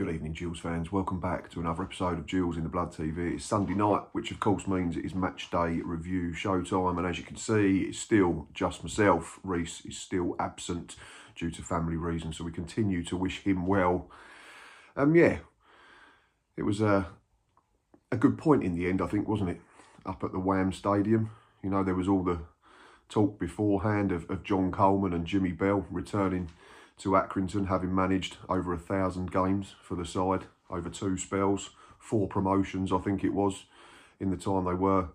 Good evening, Gills fans. Welcome back to another episode of Gills in the Blood TV. It's Sunday night, which of course means it is match day review showtime. And as you can see, it's still just myself. Reese is still absent due to family reasons, so we continue to wish him well. Yeah, it was a good point in the end, I think, wasn't it? Up at the Wham Stadium. You know, there was all the talk beforehand of John Coleman and Jimmy Bell returning to Accrington, having managed over 1,000 games for the side over 2 spells, 4 promotions I think it was in the time they were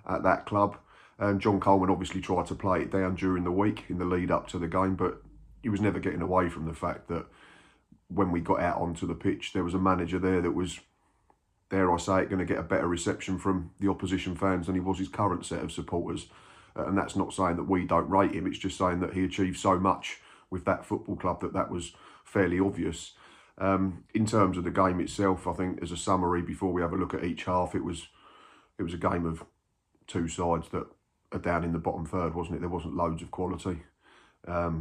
at that club. And John Coleman obviously tried to play it down during the week in the lead up to the game, but he was never getting away from the fact that when we got out onto the pitch, there was a manager there that was, dare I say it, going to get a better reception from the opposition fans than he was his current set of supporters. And that's not saying that we don't rate him, it's just saying that he achieved so much with that football club that was fairly obvious. In terms of the game itself, I think as a summary, before we have a look at each half, it was a game of 2 sides that are down in the bottom third, wasn't it? There wasn't loads of quality. A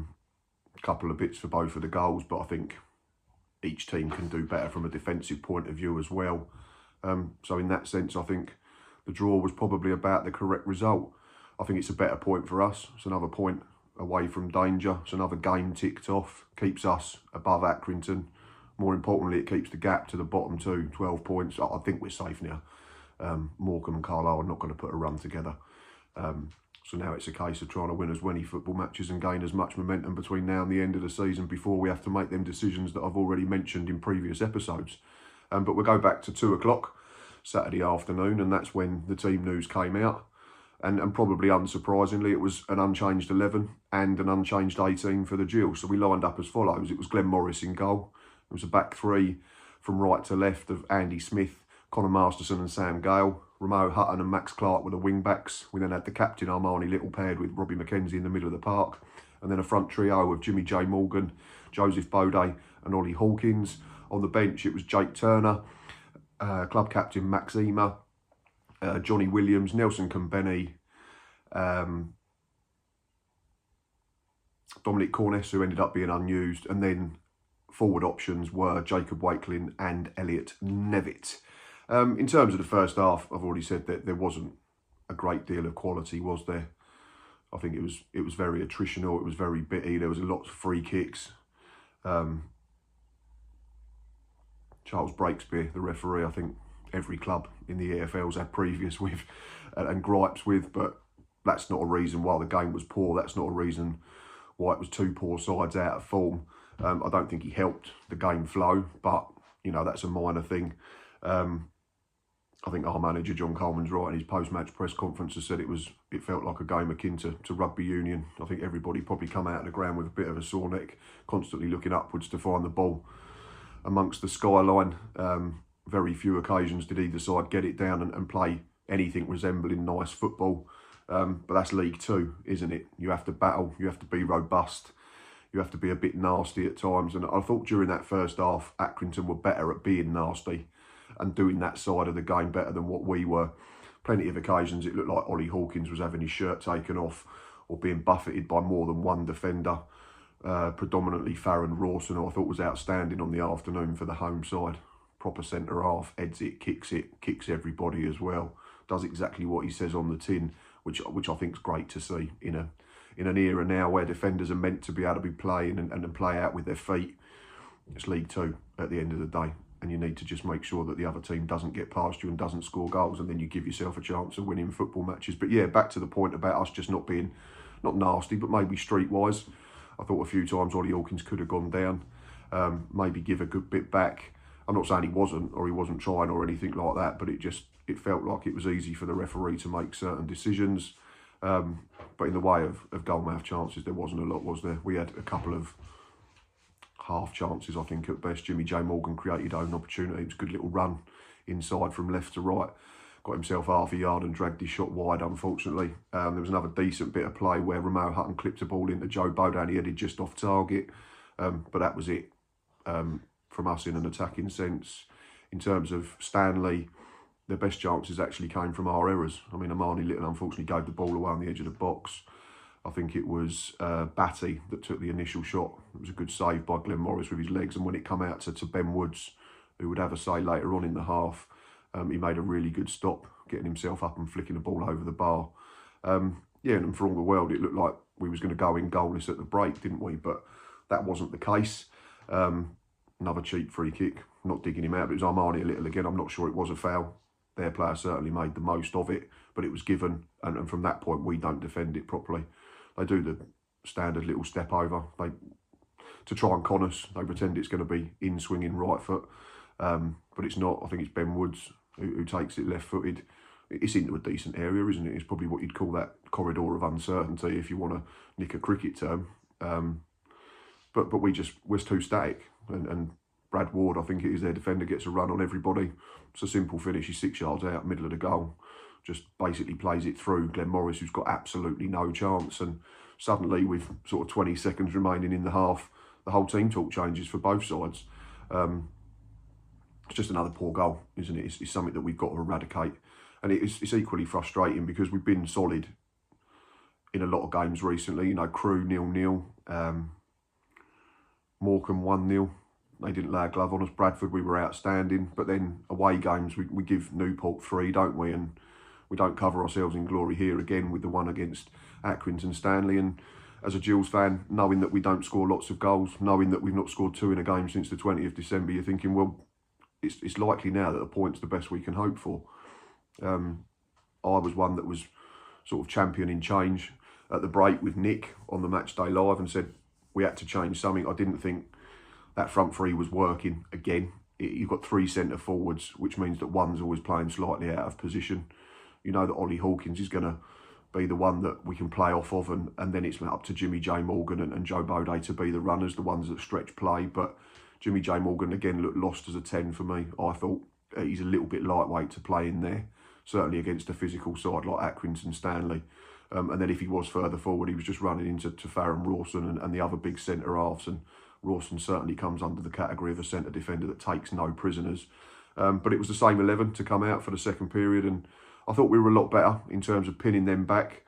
couple of bits for both of the goals, but I think each team can do better from a defensive point of view as well. So in that sense, I think the draw was probably about the correct result. I think it's a better point for us. It's another point away from danger. It's another game ticked off. Keeps us above Accrington. More importantly, it keeps the gap to the bottom 2, 12 points. I think we're safe now. Morecambe and Carlisle are not going to put a run together. So now it's a case of trying to win as many football matches and gain as much momentum between now and the end of the season before we have to make them decisions that I've already mentioned in previous episodes. But we'll go back to 2 o'clock Saturday afternoon, and that's when the team news came out. And probably unsurprisingly, it was an unchanged 11 and an unchanged 18 for the Gills. So we lined up as follows. It was Glenn Morris in goal. It was a back 3 from right to left of Andy Smith, Connor Masterson and Sam Gale. Romeo Hutton and Max Clark were the wing-backs. We then had the captain, Armani Little, paired with Robbie McKenzie in the middle of the park. And then a front trio of Jimmy J. Morgan, Joseph Bode and Ollie Hawkins. On the bench, it was Jake Turner, club captain Max Emer, Johnny Williams, Nelson Kambeni, Dominic Corness, who ended up being unused, and then forward options were Jacob Wakelin and Elliot Nevitt. In terms of the first half, I've already said that there wasn't a great deal of quality, was there? I think it was very attritional, it was very bitty, there was a lot of free kicks. Charles Breakspear, the referee, I think every club in the EFL's had previous with and gripes with, but that's not a reason why the game was poor. That's not a reason why it was 2 poor sides out of form. I don't think he helped the game flow, but, you know, that's a minor thing. I think our manager, John Coleman's right, in his post-match press conference has said it felt like a game akin to rugby union. I think everybody probably come out of the ground with a bit of a sore neck, constantly looking upwards to find the ball amongst the skyline. Very few occasions did either side get it down and play anything resembling nice football. But that's League 2, isn't it? You have to battle, you have to be robust, you have to be a bit nasty at times. And I thought during that first half, Accrington were better at being nasty and doing that side of the game better than what we were. Plenty of occasions it looked like Ollie Hawkins was having his shirt taken off or being buffeted by more than one defender. Predominantly Farron Rawson, who I thought was outstanding on the afternoon for the home side. Proper centre half, heads it, kicks everybody as well. Does exactly what he says on the tin, which I think is great to see in an era now where defenders are meant to be able to be playing and play out with their feet. It's League 2 at the end of the day, and you need to just make sure that the other team doesn't get past you and doesn't score goals, and then you give yourself a chance of winning football matches. But yeah, back to the point about us just not being, not nasty, but maybe streetwise. I thought a few times Ollie Hawkins could have gone down, maybe give a good bit back. I'm not saying he wasn't trying or anything like that, but it felt like it was easy for the referee to make certain decisions. But in the way of goalmouth chances, there wasn't a lot, was there? We had a couple of half chances, I think, at best. Jimmy J. Morgan created own opportunity. It was a good little run inside from left to right. Got himself half a yard and dragged his shot wide, unfortunately. There was another decent bit of play where Romeo Hutton clipped a ball into Joe Bode and he headed just off target. But that was it from us in an attacking sense. In terms of Stanley, their best chances actually came from our errors. I mean, Armani Little unfortunately gave the ball away on the edge of the box. I think it was Batty that took the initial shot. It was a good save by Glenn Morris with his legs, and when it come out to Ben Woods, who would have a say later on in the half. He made a really good stop, getting himself up and flicking the ball over the bar. Yeah, and for all the world, it looked like we was going to go in goalless at the break, didn't we? But that wasn't the case. Another cheap free kick, not digging him out, but it was Armani a little again. I'm not sure it was a foul. Their player certainly made the most of it, but it was given. And from that point, we don't defend it properly. They do the standard little step over. To try and con us, they pretend it's going to be in swinging right foot, but it's not. I think it's Ben Woods who takes it left footed. It's into a decent area, isn't it? It's probably what you'd call that corridor of uncertainty if you want to nick a cricket term. But we're too static, and Brad Ward, I think it is, their defender, gets a run on everybody. It's a simple finish. He's 6 yards out, middle of the goal. Just basically plays it through Glenn Morris, who's got absolutely no chance. And suddenly, with sort of 20 seconds remaining in the half, the whole team talk changes for both sides. It's just another poor goal, isn't it? It's something that we've got to eradicate. And it's equally frustrating because we've been solid in a lot of games recently. You know, Crewe 0-0, Morecambe 1-0. They didn't lay a glove on us. Bradford, we were outstanding. But then away games, we give Newport 3, don't we? And we don't cover ourselves in glory here again with the one against Accrington Stanley. And as a Gills fan, knowing that we don't score lots of goals, knowing that we've not scored 2 in a game since the 20th of December, you're thinking, well, it's likely now that a point's the best we can hope for. I was one that was sort of championing change at the break with Nick on the Match Day Live and said we had to change something. I didn't think that front three was working again. You've got 3 centre forwards, which means that one's always playing slightly out of position. You know that Ollie Hawkins is going to be the one that we can play off of, and then it's up to Jimmy J Morgan and Joe Bode to be the runners, the ones that stretch play. But Jimmy J Morgan again looked lost as a 10 for me. I thought he's a little bit lightweight to play in there, certainly against a physical side like Accrington Stanley. And then if he was further forward, he was just running into Farron Rawson and the other big centre halves. And Rawson certainly comes under the category of a centre defender that takes no prisoners. But it was the same 11 to come out for the second period, and I thought we were a lot better in terms of pinning them back.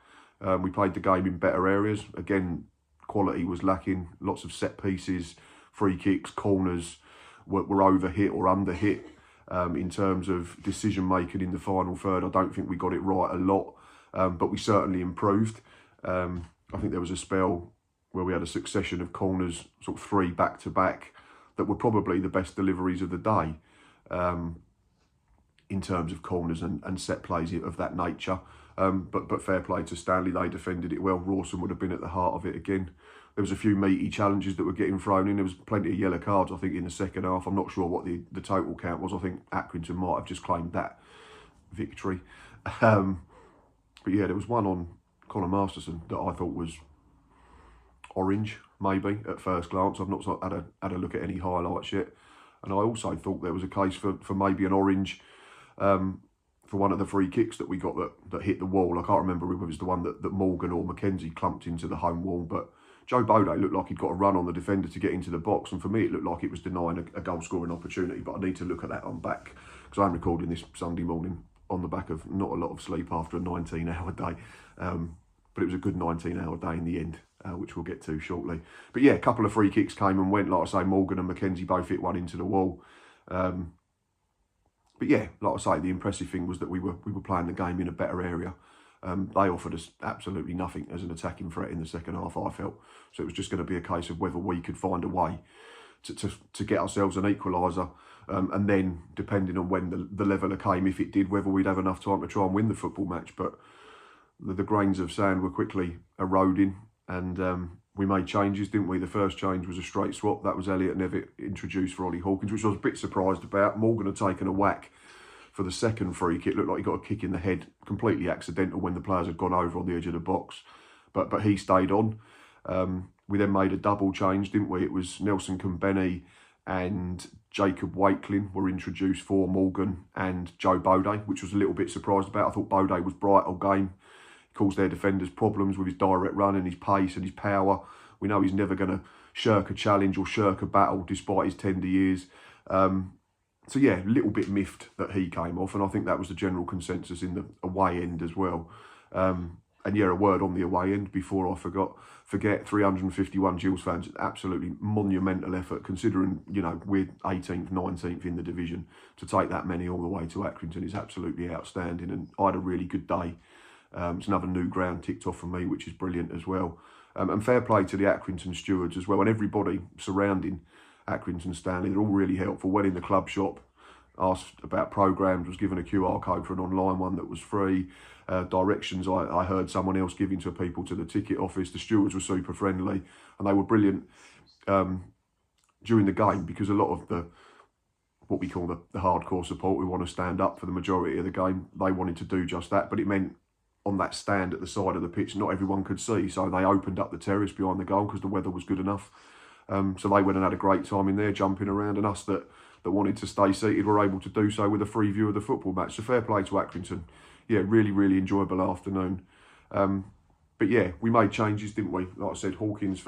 We played the game in better areas. Again, quality was lacking. Lots of set pieces, free kicks, corners were over hit or under hit. In terms of decision making in the final third, I don't think we got it right a lot, but we certainly improved. I think there was a spell where we had a succession of corners, sort of 3 back to back, that were probably the best deliveries of the day in terms of corners and set plays of that nature. But fair play to Stanley, they defended it well. Rawson would have been at the heart of it again. There was a few meaty challenges that were getting thrown in. There was plenty of yellow cards, I think, in the second half. I'm not sure what the total count was. I think Accrington might have just claimed that victory. But yeah, there was one on Conor Masterson that I thought was orange, maybe, at first glance. I've not had a look at any highlights yet. And I also thought there was a case for maybe an orange for one of the free kicks that we got that hit the wall. I can't remember whether it was the one that Morgan or McKenzie clumped into the home wall, but Joe Bode looked like he'd got a run on the defender to get into the box, and for me it looked like it was denying a goal-scoring opportunity, but I need to look at that on back, because I'm recording this Sunday morning on the back of not a lot of sleep after a 19-hour day, but it was a good 19-hour day in the end, which we'll get to shortly. But yeah, a couple of free kicks came and went. Like I say, Morgan and McKenzie both hit one into the wall. But yeah, like I say, the impressive thing was that we were playing the game in a better area. They offered us absolutely nothing as an attacking threat in the second half, I felt. So it was just going to be a case of whether we could find a way to get ourselves an equaliser. And then, depending on when the leveller came, if it did, whether we'd have enough time to try and win the football match. But the grains of sand were quickly eroding, and we made changes, didn't we? The first change was a straight swap. That was Elliot Nevitt introduced for Ollie Hawkins, which I was a bit surprised about. Morgan had taken a whack for the second free kick. Looked like he got a kick in the head, completely accidental when the players had gone over on the edge of the box. But he stayed on. We then made a double change, didn't we? It was Nelson Kambeni and Jacob Wakelin were introduced for Morgan and Joe Bode, which was a little bit surprised about. I thought Bode was bright all game. Caused their defenders problems with his direct run and his pace and his power. We know he's never going to shirk a challenge or shirk a battle despite his tender years. So yeah, a little bit miffed that he came off, and I think that was the general consensus in the away end as well. And yeah, a word on the away end before I forget 351 Gills fans, absolutely monumental effort considering, you know, we're 18th, 19th in the division. To take that many all the way to Accrington is absolutely outstanding, and I had a really good day. It's another new ground ticked off for me, which is brilliant as well. And fair play to the Accrington stewards as well, and everybody surrounding Accrington Stanley. They're all really helpful. Went in the club shop, asked about programmes, was given a QR code for an online one that was free. Directions I heard someone else giving to people to the ticket office. The stewards were super friendly, and they were brilliant during the game, because a lot of the, what we call the hardcore support, we want to stand up for the majority of the game. They wanted to do just that, but it meant on that stand at the side of the pitch, not everyone could see, so they opened up the terrace behind the goal because the weather was good enough. So they went and had a great time in there, jumping around, and us that wanted to stay seated were able to do so with a free view of the football match. So fair play to Accrington. Yeah, really, really enjoyable afternoon. But yeah, we made changes, didn't we? Like I said, Hawkins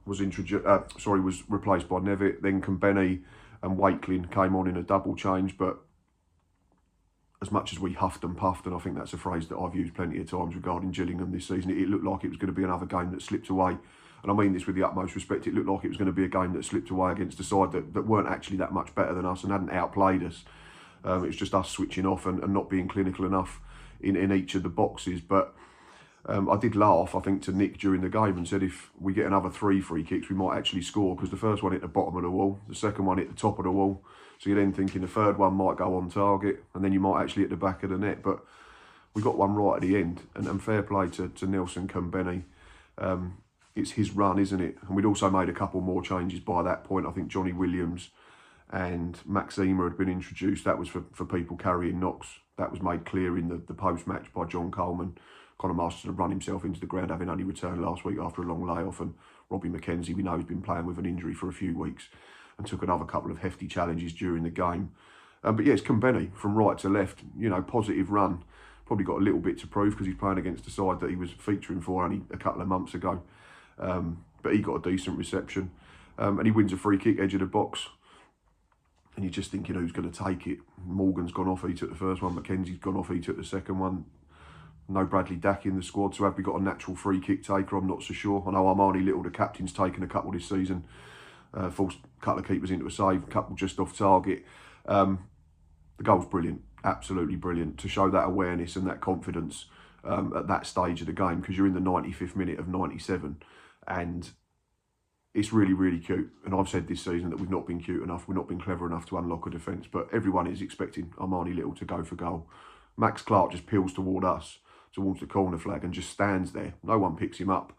was replaced by Nevitt. Then Kambeni and Wakelin came on in a double change, but as much as we huffed and puffed, and I think that's a phrase that I've used plenty of times regarding Gillingham this season, it looked like it was going to be another game that slipped away. And I mean this with the utmost respect. It looked like it was going to be a game that slipped away against a side that weren't actually that much better than us and hadn't outplayed us. It was just us switching off and not being clinical enough in each of the boxes. But I did laugh, I think, to Nick during the game and said if we get another 3 free kicks, we might actually score, because the first one hit the bottom of the wall, the second one hit the top of the wall. So you're then thinking the third one might go on target, and then you might actually hit the back of the net. But we got one right at the end, and fair play to Nelson Kambeni. It's his run, isn't it? And we'd also made a couple more changes by that point. I think Johnny Williams and Maxima had been introduced. That was for people carrying knocks. That was made clear in the post-match by John Coleman. Conor Masterson had run himself into the ground, having only returned last week after a long layoff. And Robbie McKenzie, we know, has been playing with an injury for a few weeks and took another couple of hefty challenges during the game. But yeah, it's Kambeni from right to left. You know, positive run. Probably got a little bit to prove because he's playing against a side that he was featuring for only a couple of months ago. But he got a decent reception. And he wins a free kick, edge of the box. And you're just thinking, who's going to take it? Morgan's gone off, he took the first one. Mackenzie's gone off, he took the second one. No Bradley Dack in the squad, so have we got a natural free kick taker? I'm not so sure. I know Armani Little, the captain's taken a couple this season. Forced a couple of keepers into a save, a couple just off target. The goal's brilliant, absolutely brilliant, to show that awareness and that confidence at that stage of the game, because you're in the 95th minute of 97, and it's really, really cute. And I've said this season that we've not been cute enough, we've not been clever enough to unlock a defence, but everyone is expecting Armani Little to go for goal. Max Clark just peels toward us, towards the corner flag, and just stands there. No one picks him up.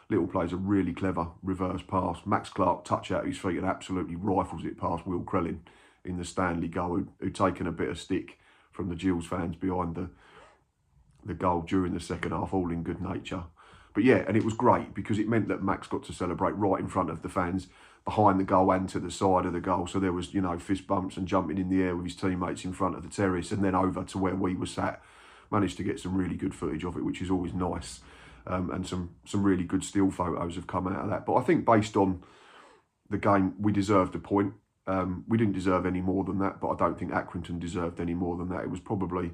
Little plays a really clever reverse pass. Max Clark touch out his feet and absolutely rifles it past Will Krellin in the Stanley goal, who'd taken a bit of stick from the Gills fans behind the goal during the second half, all in good nature. But yeah, and it was great because it meant that Max got to celebrate right in front of the fans, behind the goal and to the side of the goal. So there was, you know, fist bumps and jumping in the air with his teammates in front of the terrace, and then over to where we were sat. Managed to get some really good footage of it, which is always nice. And some really good still photos have come out of that. But I think based on the game, we deserved a point. We didn't deserve any more than that, but I don't think Accrington deserved any more than that. It was probably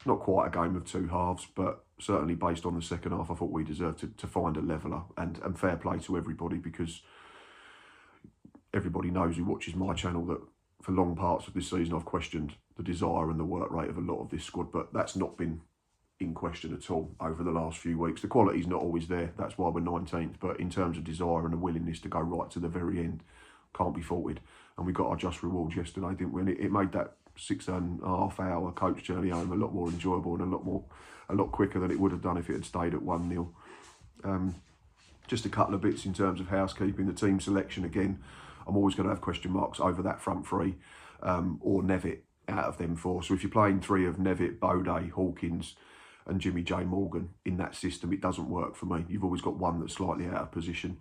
not quite a game of two halves, but certainly based on the second half, I thought we deserved to find a leveller. And fair play to everybody, because everybody knows who watches my channel that for long parts of this season I've questioned the desire and the work rate of a lot of this squad, but that's not been in question at all over the last few weeks. The quality's not always there, that's why we're 19th, but in terms of desire and a willingness to go right to the very end, can't be faulted. And we got our just rewards yesterday, didn't we? And it made that 6.5 hour coach journey home a lot more enjoyable and a lot quicker than it would have done if it had stayed at 1-0. Just a couple of bits in terms of housekeeping. The team selection, again, I'm always going to have question marks over that front three, or Nevitt out of them four. So if you're playing three of Nevitt, Bode, Hawkins and Jimmy J Morgan in that system, it doesn't work for me. You've always got one that's slightly out of position.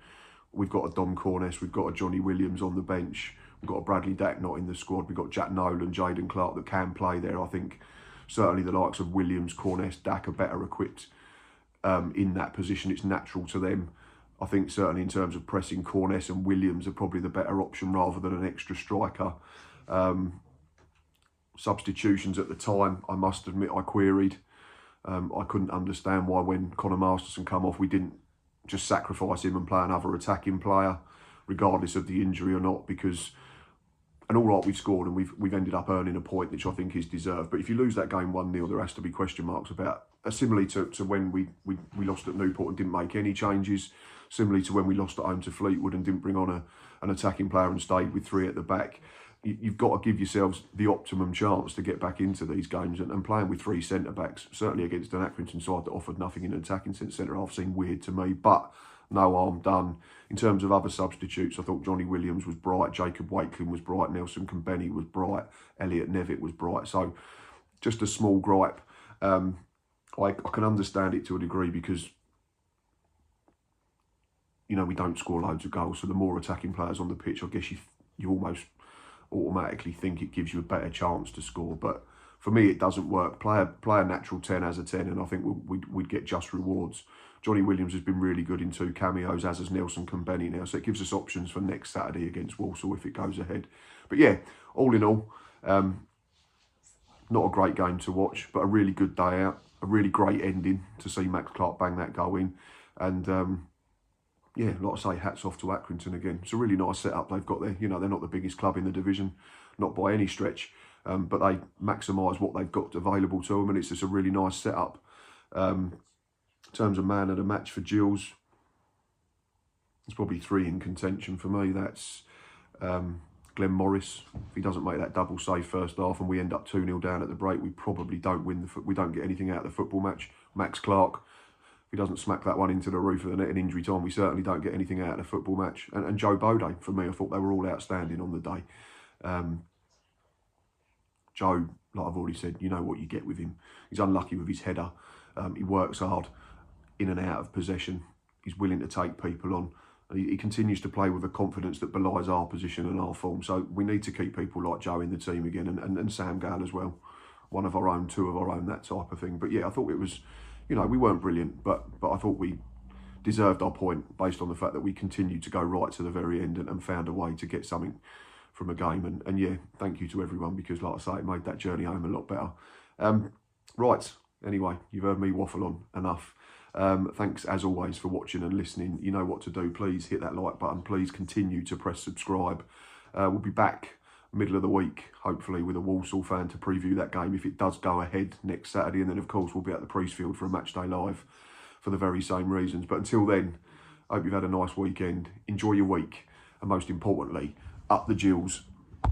We've got a Dom Corness, we've got a Johnny Williams on the bench, we've got a Bradley Dack not in the squad, we've got Jack Nolan, Jaden Clark that can play there. I think certainly the likes of Williams, Corness, Dack are better equipped in that position. It's natural to them. I think certainly in terms of pressing, Corness and Williams are probably the better option rather than an extra striker. Substitutions at the time, I must admit, I queried. I couldn't understand why when Connor Masterson come off, we didn't just sacrifice him and play another attacking player, regardless of the injury or not, because, and all right, we've scored and we've ended up earning a point, which I think is deserved. But if you lose that game 1-0, there has to be question marks about, similarly to when we lost at Newport and didn't make any changes, similarly to when we lost at home to Fleetwood and didn't bring on an attacking player and stayed with 3 at the back. You've got to give yourselves the optimum chance to get back into these games, and playing with 3 centre-backs, certainly against an Accrington side that offered nothing in an attacking centre-half, seemed weird to me, but no harm done. In terms of other substitutes, I thought Johnny Williams was bright, Jacob Wakeling was bright, Nelson Kambeni was bright, Elliot Nevitt was bright. So just a small gripe. I can understand it to a degree because, you know, we don't score loads of goals, so the more attacking players on the pitch, I guess you almost automatically think it gives you a better chance to score. But for me, it doesn't work. Play a natural 10 as a 10, and I think we'd get just rewards. Johnny Williams has been really good in 2 cameos, as has Nelson Kambeni now, so it gives us options for next Saturday against Walsall if it goes ahead. But yeah, all in all, not a great game to watch, but a really good day out, a really great ending to see Max Clark bang that goal in. And yeah, like I say, hats off to Accrington again. It's a really nice setup they've got there. You know, they're not the biggest club in the division, not by any stretch, but they maximise what they've got available to them, and it's just a really nice setup. In terms of man of the match for Gills, there's probably 3 in contention for me. That's Glenn Morris. If he doesn't make that double save first half and we end up 2-0 down at the break, we probably don't win. We don't get anything out of the football match. Max Clark, if he doesn't smack that one into the roof of the net in injury time, we certainly don't get anything out of the football match. And Joe Bode, for me, I thought they were all outstanding on the day. Joe, like I've already said, you know what you get with him. He's unlucky with his header. He works hard in and out of possession. He's willing to take people on. He continues to play with a confidence that belies our position and our form. So we need to keep people like Joe in the team again, and Sam Gale as well. One of our own, 2 of our own, that type of thing. But yeah, I thought it was, you know, we weren't brilliant, but I thought we deserved our point based on the fact that we continued to go right to the very end and found a way to get something from a game. And yeah, thank you to everyone, because like I say, it made that journey home a lot better. Right, anyway, you've heard me waffle on enough. Thanks as always for watching and listening. You know what to do. Please hit that like button. Please continue to press subscribe. We'll be back middle of the week, hopefully, with a Walsall fan to preview that game if it does go ahead next Saturday. And then, of course, we'll be at the Priestfield for a match day live for the very same reasons. But until then, I hope you've had a nice weekend. Enjoy your week. And most importantly, up the Gills.